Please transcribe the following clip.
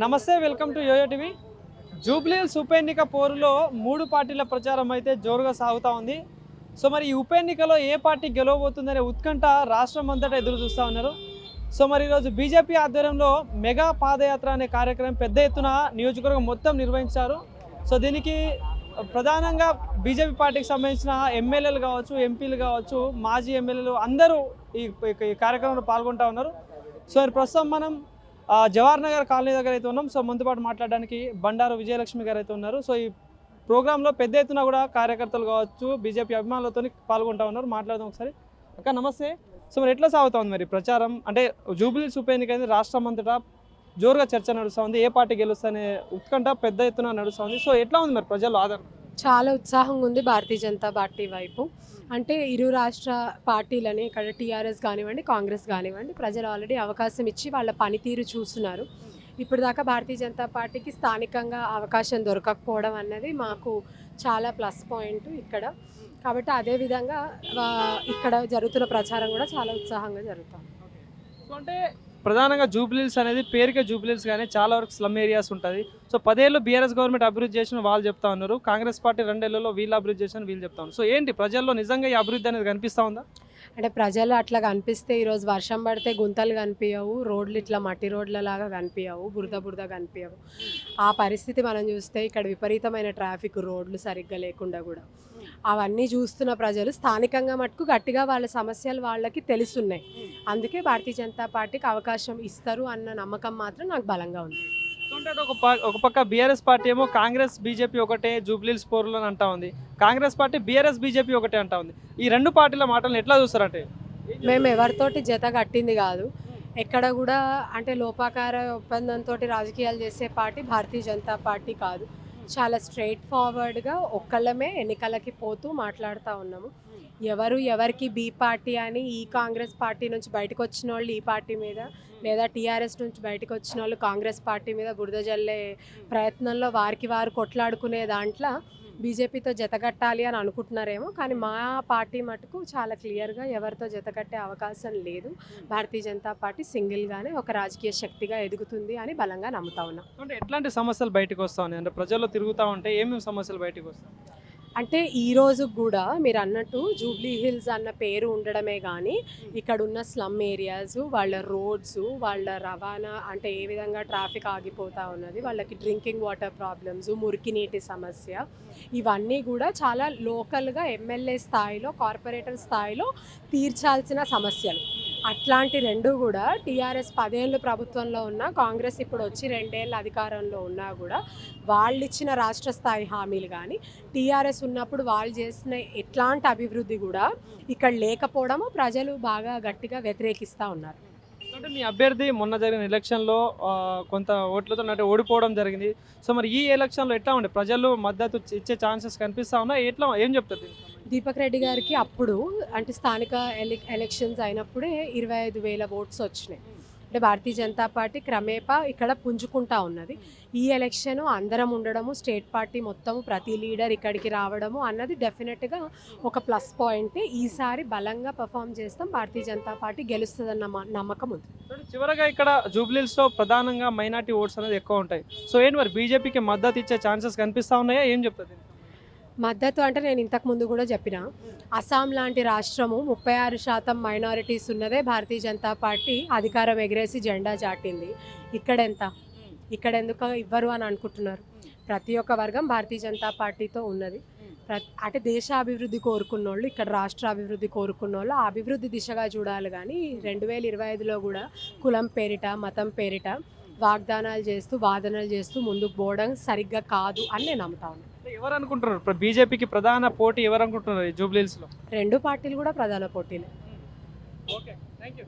నమస్తే, welcome to YoYo TV. Jubilee Hills ఉప ఎన్నిక పోరులో 3 పార్టీల ప్రచారం అయితే జోరుగా సాగుతూ ఉంది. సో మరి ఈ ఉప ఎన్నికలో ఏ పార్టీ గెలవబోతుందనే ఉత్కంఠ రాష్ట్రం అంతటా ఎదురు చూస్తూ ఉన్నారు. సో మరి ఈరోజు బీజేపీ ఆధ్వర్యంలో మెగా పాదయాత్ర అనే కార్యక్రమం పెద్ద ఎత్తున నియోజకవర్గం మొత్తం నిర్వహించారు. సో దీనికి ప్రధానంగా బీజేపీ పార్టీకి సంబంధించిన ఎమ్మెల్యేలు కావచ్చు, ఎంపీలు కావచ్చు, మాజీ ఎమ్మెల్యేలు అందరూ ఈ కార్యక్రమంలో పాల్గొంటూ ఉన్నారు. సో ప్రస్తుతం మనం జవహర్ నగర్ కాలనీ దగ్గర అయితే ఉన్నాం. సో మనతో పాటు మాట్లాడడానికి బండారు విజయలక్ష్మి గారు అయితే ఉన్నారు. సో ఈ ప్రోగ్రాంలో పెద్ద ఎత్తున కూడా కార్యకర్తలు కావచ్చు, బీజేపీ అభిమానులతో పాల్గొంటూ ఉన్నారు. మాట్లాడదాం ఒకసారి. అక్క నమస్తే. సో మరి ఎట్లా సాగుతుంది మరి ప్రచారం? అంటే జూబ్లీహిల్స్ ఉప ఎన్నిక అనేది రాష్ట్రం అంతటా జోరుగా చర్చ నడుస్తూ ఉంది. ఏ పార్టీ గెలుస్తనే ఉత్కంఠ పెద్ద ఎత్తున నడుస్తూ ఉంది. సో ఎట్లా ఉంది మరి ప్రజల్లో ఆదరణ? చాలా ఉత్సాహంగా ఉంది భారతీయ జనతా పార్టీ వైపు. అంటే ఇరు రాష్ట్ర పార్టీలని ఇక్కడ టీఆర్ఎస్ కానివ్వండి, కాంగ్రెస్ కానివ్వండి, ప్రజలు ఆల్రెడీ అవకాశం ఇచ్చి వాళ్ళ పనితీరు చూస్తున్నారు. ఇప్పుడు దాకా భారతీయ జనతా పార్టీకి స్థానికంగా అవకాశం దొరకకపోవడం అన్నది మాకు చాలా ప్లస్ పాయింట్ ఇక్కడ. కాబట్టి అదేవిధంగా ఇక్కడ జరుగుతున్న ప్రచారం కూడా చాలా ఉత్సాహంగా జరుగుతుంది. సో అంటే ప్రధానంగా జూబ్లీహిల్స్ అనేది పేరుకే జూబ్లీహిల్స్ కానీ చాలా వరకు స్లమ్ ఏరియాస్ ఉంటుంది. సో 10 ఏళ్ళు బీఆర్ఎస్ గవర్నమెంట్ అభివృద్ధి చేసిన వాళ్ళు చెప్తా ఉన్నారు, కాంగ్రెస్ పార్టీ 2 ఏళ్లలో వీళ్ళు అభివృద్ధి చేసిన వీళ్ళు చెప్తా ఉన్నారు. సో ఏంటి ప్రజల్లో నిజంగా ఈ అభివృద్ధి అనేది కనిపిస్తూ ఉందా? అంటే ప్రజలు అట్లా కనిపిస్తే ఈరోజు వర్షం పడితే గుంతలు కనిపించవు, రోడ్లు ఇట్లా మట్టి రోడ్లలాగా కనిపించవు, బురద కనిపించవు. ఆ పరిస్థితి మనం చూస్తే ఇక్కడ విపరీతమైన ట్రాఫిక్, రోడ్లు సరిగ్గా లేకుండా కూడా అవన్నీ చూస్తున్న ప్రజలు స్థానికంగా మటుకు గట్టిగా వాళ్ళ సమస్యలు వాళ్ళకి తెలుసున్నాయి. అందుకే భారతీయ జనతా పార్టీకి అవకాశం ఇస్తారు అన్న నమ్మకం మాత్రం నాకు బలంగా ఉంది. అంటే ఒక పక్క బీఆర్ఎస్ పార్టీ ఏమో కాంగ్రెస్ బీజేపీ ఒకటే జూబ్లీహిల్స్ పోరులో అంటా ఉంది, కాంగ్రెస్ పార్టీ బీఆర్ఎస్ బీజేపీ ఒకటే అంటా ఉంది. ఈ 2 పార్టీల మాటలను ఎట్లా చూస్తారంటే? మేము ఎవరితోటి జత కట్టింది కాదు, ఎక్కడ కూడా అంటే లోపాకార ఒప్పందంతో రాజకీయాలు చేసే పార్టీ భారతీయ జనతా పార్టీ కాదు. చాలా స్ట్రైట్ ఫార్వర్డ్గా ఒక్కళ్ళమే ఎన్నికలకి పోతూ మాట్లాడుతూ ఉన్నాము. ఎవరికి బీ పార్టీ అని ఈ కాంగ్రెస్ పార్టీ నుంచి బయటకు వచ్చిన వాళ్ళు ఈ పార్టీ మీద, లేదా టీఆర్ఎస్ నుంచి బయటకు వచ్చిన వాళ్ళు కాంగ్రెస్ పార్టీ మీద బురద జల్లే ప్రయత్నంలో వారికి వారు కొట్లాడుకునే దాంట్లో బీజేపీతో జతకట్టాలి అని అనుకుంటున్నారేమో. కానీ మా పార్టీ మటుకు చాలా క్లియర్గా ఎవరితో జతకట్టే అవకాశం లేదు. భారతీయ జనతా పార్టీ సింగిల్గానే ఒక రాజకీయ శక్తిగా ఎదుగుతుంది అని బలంగా నమ్ముతా ఉన్నాం. అంటే ఎట్లాంటి సమస్యలు బయటకు వస్తూ ఉన్నాయి? అంటే ప్రజల్లో తిరుగుతూ ఉంటే ఏమేమి సమస్యలు బయటకు వస్తాయి? అంటే ఈరోజు కూడా మీరు అన్నట్టు జూబ్లీహిల్స్ అన్న పేరు ఉండడమే కానీ ఇక్కడ ఉన్న స్లమ్ ఏరియాస్, వాళ్ళ రోడ్స్, వాళ్ళ రవాణా అంటే ఏ విధంగా ట్రాఫిక్ ఆగిపోతూ ఉన్నది, వాళ్ళకి డ్రింకింగ్ వాటర్ ప్రాబ్లమ్స్, మురికి నీటి సమస్య, ఇవన్నీ కూడా చాలా లోకల్గా ఎమ్మెల్యే స్థాయిలో, కార్పొరేటర్ స్థాయిలో తీర్చాల్సిన సమస్యలు. అట్లాంటి 2 కూడా టీఆర్ఎస్ 10 ఏళ్ళు ప్రభుత్వంలో ఉన్నా, కాంగ్రెస్ ఇప్పుడు వచ్చి 2 ఏళ్ళ అధికారంలో ఉన్నా కూడా వాళ్ళు ఇచ్చిన రాష్ట్ర స్థాయి హామీలు కానీ, టీఆర్ఎస్ ఉన్నప్పుడు వాళ్ళు చేసిన ఎట్లాంటి అభివృద్ధి కూడా ఇక్కడ లేకపోవడము ప్రజలు బాగా గట్టిగా వ్యతిరేకిస్తూ ఉన్నారు. అంటే మీ అభ్యర్థి మొన్న జరిగిన ఎలక్షన్లో కొంత ఓట్లతో అంటే ఓడిపోవడం జరిగింది. సో మరి ఈ ఎలక్షన్లో ఎట్లా ఉండే ప్రజలు మద్దతు ఇచ్చే ఛాన్సెస్ కనిపిస్తా ఉన్నాయి? ఎట్లా ఏం చెప్తారు? దీపక్ రెడ్డి గారికి అప్పుడు అంటే స్థానిక ఎలక్షన్స్ అయినప్పుడే 25,000 ఓట్స్ వచ్చినాయి. అంటే భారతీయ జనతా పార్టీ క్రమేపా ఇక్కడ పుంజుకుంటా ఉన్నది. ఈ ఎలక్షన్ అందరం ఉండడము, స్టేట్ పార్టీ మొత్తము ప్రతి లీడర్ ఇక్కడికి రావడము అన్నది డెఫినెట్గా ఒక ప్లస్ పాయింట్. ఈసారి బలంగా పర్ఫామ్ చేస్తాం, భారతీయ జనతా పార్టీ గెలుస్తుందన్న నమ్మకం ఉంది. చివరగా ఇక్కడ జూబ్లీహిల్స్లో ప్రధానంగా మైనార్టీ ఓట్స్ అనేది ఎక్కువ ఉంటాయి. సో ఏంటి మరి బీజేపీకి మద్దతు ఇచ్చే ఛాన్సెస్ కనిపిస్తూ ఉన్నాయా? ఏం చెప్తుంది మద్దతు? అంటే నేను ఇంతకు ముందు కూడా చెప్పిన, అస్సాం లాంటి రాష్ట్రము 36% మైనారిటీస్ ఉన్నదే భారతీయ జనతా పార్టీ అధికారం ఎగిరేసి జెండా చాటింది. ఇక్కడ ఎందుకు ఇవ్వరు అని అనుకుంటున్నారు? ప్రతి ఒక్క వర్గం భారతీయ జనతా పార్టీతో ఉన్నది. అంటే దేశాభివృద్ధి కోరుకున్నోళ్ళు, ఇక్కడ రాష్ట్ర అభివృద్ధి కోరుకున్నోళ్ళు ఆ అభివృద్ధి దిశగా చూడాలి. కానీ 2025లో కూడా కులం పేరిట, మతం పేరిట వాగ్దానాలు చేస్తూ, వాదనలు చేస్తూ ముందుకు పోవడం సరిగ్గా కాదు అని నేను నమ్ముతా ఉన్నాను. ఎవరు అనుకుంటున్నారు బీజేపీకి ప్రధాన పోటీ ఎవరు అనుకుంటున్నారు జూబ్లీహిల్స్లో? 2 పార్టీలు కూడా ప్రధాన పోటీలు. Okay, thank you.